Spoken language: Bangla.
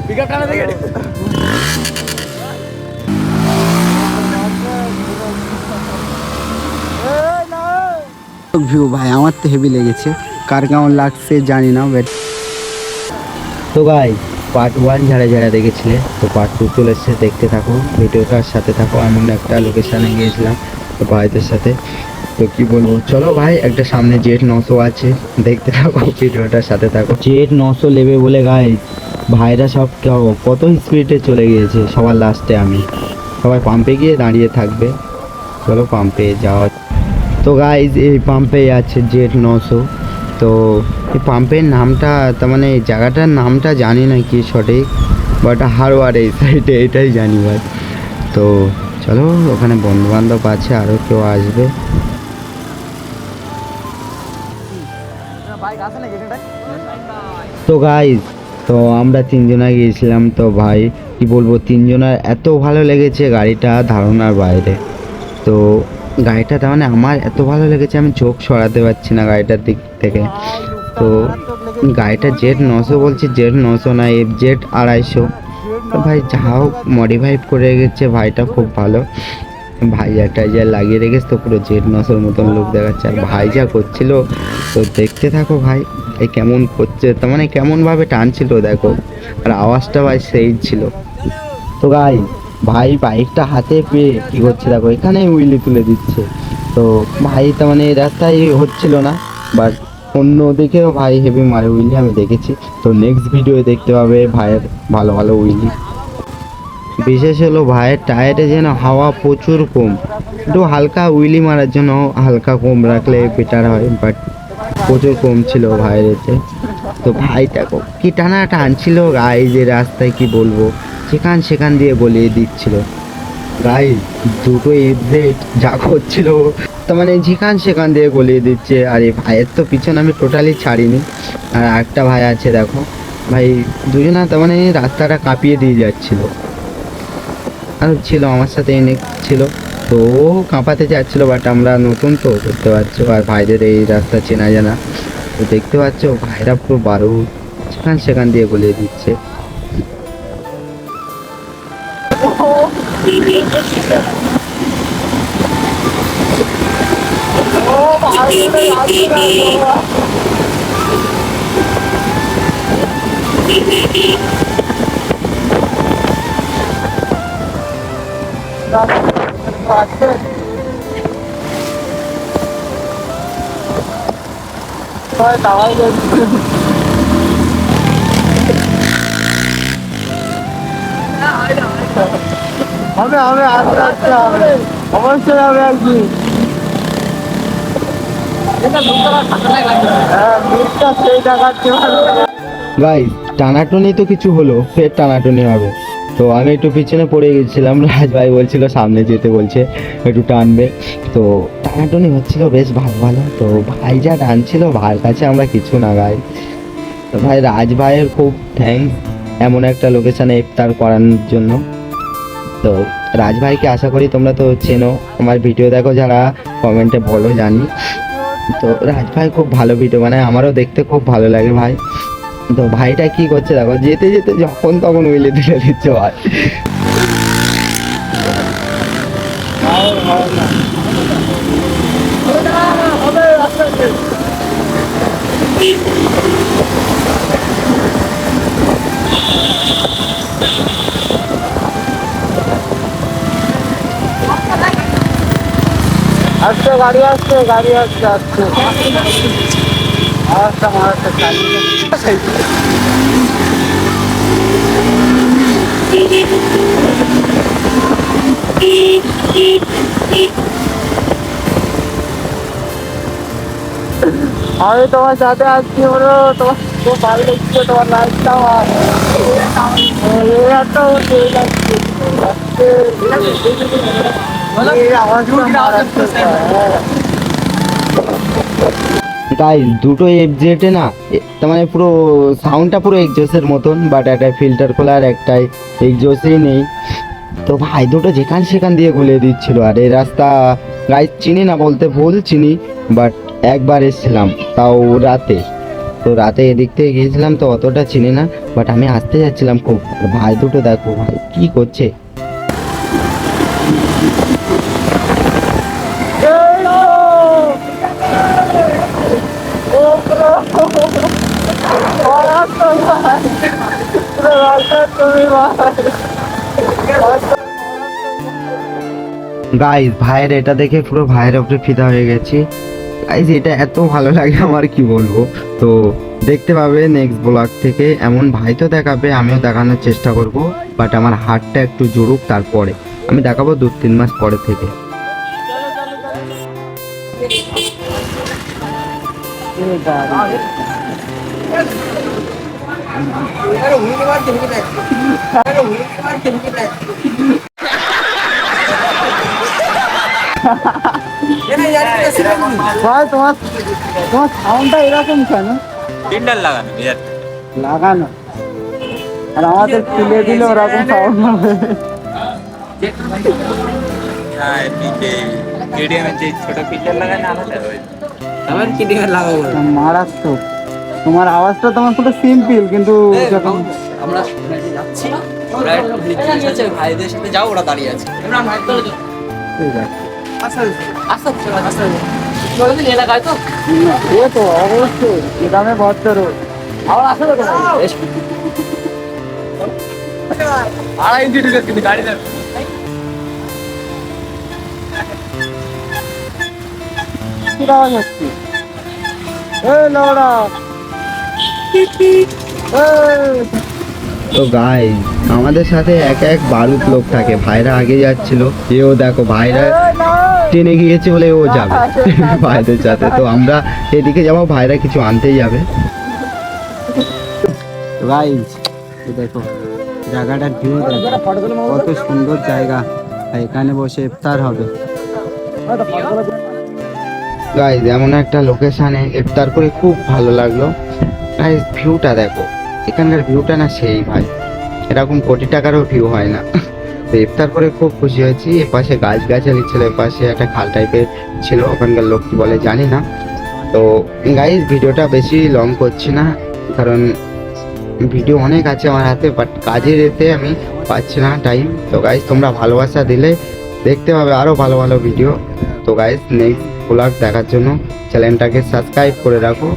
পিকআপ টানা দেখে ভিউ ভাই আমার তো হেভি লেগেছে, কার কেমন লাগছে জানি না। বাট তো ভাই পার্ট 1 যারা যারা দেখেছিলে, তো পার্ট 2 চলে এসেছে, দেখতে থাকো, ভিডিওটার সাথে থাকো। এমন একটা লোকেশানে গিয়েছিলাম তো ভাইদের সাথে, তো কি বলবো, চলো ভাই একটা সামনে জেট 900 আছে, দেখতে থাকো, ভিডিওটার সাথে থাকো। জেট 900 নেবে বলে গাইজ ভাইরা সব কত স্পিডে চলে গিয়েছে। সবার লাস্টে আমি, সবাই পাম্পে গিয়ে দাঁড়িয়ে থাকবে। চলো পাম্পে যাওয়া। তো গাইজ এই পাম্পে আছে জেট 900। তো এই পাম্পের নামটা, তার মানে এই জায়গাটার নামটা জানি না কি সঠিক, বাট হারোয়ার এই সাইডে, এটাই জানি ভাই। তো চলো, ওখানে বন্ধু বান্ধব আছে, আরও কেউ আসবে। তো গাইজ তো আমরা 3 জনা গিয়েছিলাম। তো ভাই কি বলবো, 3 জনের এত ভালো লেগেছে গাড়িটা ধারণার বাইরে। তো গাড়িটা তার মানে আমার এত ভালো লেগেছে, আমি চোখ সরাতে পারছি না গাড়িটার দিক থেকে। তো গাড়িটা জেট 900 বলছি, জেট 900 না, FZ 250। তো ভাই যা হোক মডিফাই করে গেছে ভাইটা, খুব ভালো। ভাইজার টাইজার লাগিয়ে রেখেছে, তো পুরো জেট 900 মতন লোক দেখাচ্ছে। আর ভাই যা করছিল, তো দেখতে থাকো ভাই এই কেমন করছে, তার মানে কেমনভাবে টানছিল দেখো, আর আওয়াজটা ভাই সেই ছিল। তো ভাই ভাই বাইকটা হাতে পেয়ে কী করছে দেখো, এখানে উইলি তুলে দিচ্ছে। তো ভাই তার মানে এই রাস্তায় হচ্ছিল না, বাট অন্য দিকেও ভাই হেভি মারে উইলি, আমি দেখেছি। তো নেক্সট ভিডিও দেখতে পাবে ভাইয়ের ভালো ভালো উইলি। বিশেষ হলো ভাইয়ের টায়ারে যেন হাওয়া প্রচুর কম, একটু হালকা উইলি মারার জন্য হালকা কম রাখলে বেটার হয়, বাট প্রচুর কম ছিল ভাইয়ের এতে। তো ভাই দেখো কি টানা টানছিল গাই, যে রাস্তায় কি বলবো, সেখান দিয়ে গলিয়ে দিচ্ছিল গাই। দুটো এভরেট যা করছিল, তার মানে সেখান দিয়ে গলিয়ে দিচ্ছে। আর এই ভাইয়ের তো পিছনে আমি টোটালি ছাড়িনি। আর একটা ভাই আছে দেখো ভাই, দুজনা তার মানে রাস্তাটা কাঁপিয়ে দিয়ে যাচ্ছিল। আর ছিল আমার সাথে এনে ছিল, তো ও কাঁপাতে চাচ্ছিলো, বাট আমরা নতুন তো বুঝতে পারছো, আর ভাইদের এই রাস্তা চেনা জানা, তো দেখতে পাচ্ছ ভাইরা পুরো বারুদ সেখান দিয়ে গলিয়ে দিচ্ছে। হবে হবে আস্তে আস্তে হবে, অবশ্যই হবে একদিন। গাইস টানাটুনি তো কিছু হলো, ফের টানাটুনি হবে। তো আমি একটু পিছনে পড়ে গেছিলাম, রাজ ভাই বলছিল সামনে যেতে, বলছে একটু টানবে। তো টানাটুনি হচ্ছিল বেশ ভালো ভালো। তো ভাই যা টানছিল, ভাইয়ের কাছে আমরা কিছু না গাই। তো ভাই রাজ ভাইয়ের খুব থ্যাঙ্কস এমন একটা লোকেশানে ইফতার করানোর জন্য। তো রাজ ভাইকে আশা করি তোমরা তো চেনো, আমার ভিডিও দেখো যারা, কমেন্টে বলো, জানি। তো রাজ ভাই খুব ভালো ভিডিও বানায়, আমারও দেখতে খুব ভালো লাগে ভাই। তো ভাইটা কি করছে দেখো, যেতে যেতে যখন তখন উইলে তুলে দিচ্ছে ভাই। আসছে গাড়ি, আসছে গাড়ি, আসছে আসছে আওয়াজটা মারাতে চালিয়ে আমি তোমার সাথে আসছি, বলো তোমার খুব ভালো লাগছে, তোমার লাইফটাও গাইস দুটো FZ না, তার মানে পুরো সাউন্ডটা পুরো এক্সজোসের মতন, বাট একটা ফিল্টার খোলা আর একটাই এক্সজোসই নেই। তো ভাই দুটো সেখান দিয়ে গুলিয়ে দিচ্ছিল। আর এই রাস্তা গাইস চিনি না, বলতে ভুল চিনি, বাট একবার এসেছিলাম তাও রাতে। তো রাতে এদিক থেকে গিয়েছিলাম তো অতটা চিনি না, বাট আমি আসতে যাচ্ছিলাম খুব। আর ভাই দুটো দেখো ভাই কি করছে। গাইস ভাইয়ের এটা দেখে পুরো ভাইয়ের উপরে ফিদা হয়ে গেছি। গাইস এটা এত ভালো লাগে আমার কি বলবো। তো দেখতে পাবে নেক্সট ব্লগ থেকে, এমন ভাই তো দেখাবে, আমিও দেখানোর চেষ্টা করব। বাট আমার হাতটা একটু জুড়ুক, তারপরে আমি দেখাবো 2-3 মাস পরে থেকে। ভাই তোমার তোমার সাউন্ডটা এরকম কেন টিন্ডার লাগানো লাগানো? আর আমাদের তুলে দিলে ওরকম সাউন্ড হবে। হ্যাঁ কেডিএমের যে ছোট ফিল্টার লাগানো আলাদা আবার কেডিএম লাগাবো মারাত্মক। তোমার আওয়াজটা তোমার খুব সিম্পল, কিন্তু যখন আমরা যাচ্ছি ওরা একটা ব্রিজ আছে ভাইদের সাথে যাও, ওরা দাঁড়িয়ে আছে ইমরান ভাই চলে যাও। ঠিক আছে। আচ্ছা চলে দিন এলাকায় তো এ তো অবশ্যই গ্রামে ভদ্র আবার আসলে তো আড়াই ইঞ্চি ঢুকে কিন্তু গাড়ি যাবে কি আওয়াজ হচ্ছে? এ লড়া তো গাইস আমাদের সাথে এক এক বারুদ লোক থাকে। ভাইরা আগে যাচ্ছিল, এও দেখো ভাইরা টেনে গিয়েছে বলে ও যাবে ভাইদের সাথে। তো আমরা এদিকে যাবো, ভাইরা কিছু আনতেই যাবে। গাইস দেখো জায়গাটার ভিউ কত সুন্দর জায়গা, এখানে বসে ইফতার হবে। গাইস এমন একটা লোকেশনে ইফতার করে খুব ভালো লাগলো। গাইস ভিউটা দেখো, এখানকার ভিউটা না সেই ভাই, এরকম কোটি টাকারও ভিউ হয় না। তো ইফতার করে খুব খুশি হয়েছি। এপাশে গাছগাছালি ছিল, এপাশে একটা খাল টাইপের ছিল, ওখানকার লোক কি বলে জানি না। তো গাইস ভিডিওটা বেশি লং করছি না, কারণ ভিডিও অনেক আছে আমার হাতে, বাট কাজের এতে আমি পাচ্ছি না টাইম। তো গাইস তোমরা ভালোবাসা দিলে দেখতে পাবে আরও ভালো ভালো ভিডিও। তো গাইস নেক্সট ব্লগ দেখার জন্য চ্যানেলটাকে সাবস্ক্রাইব করে রাখো।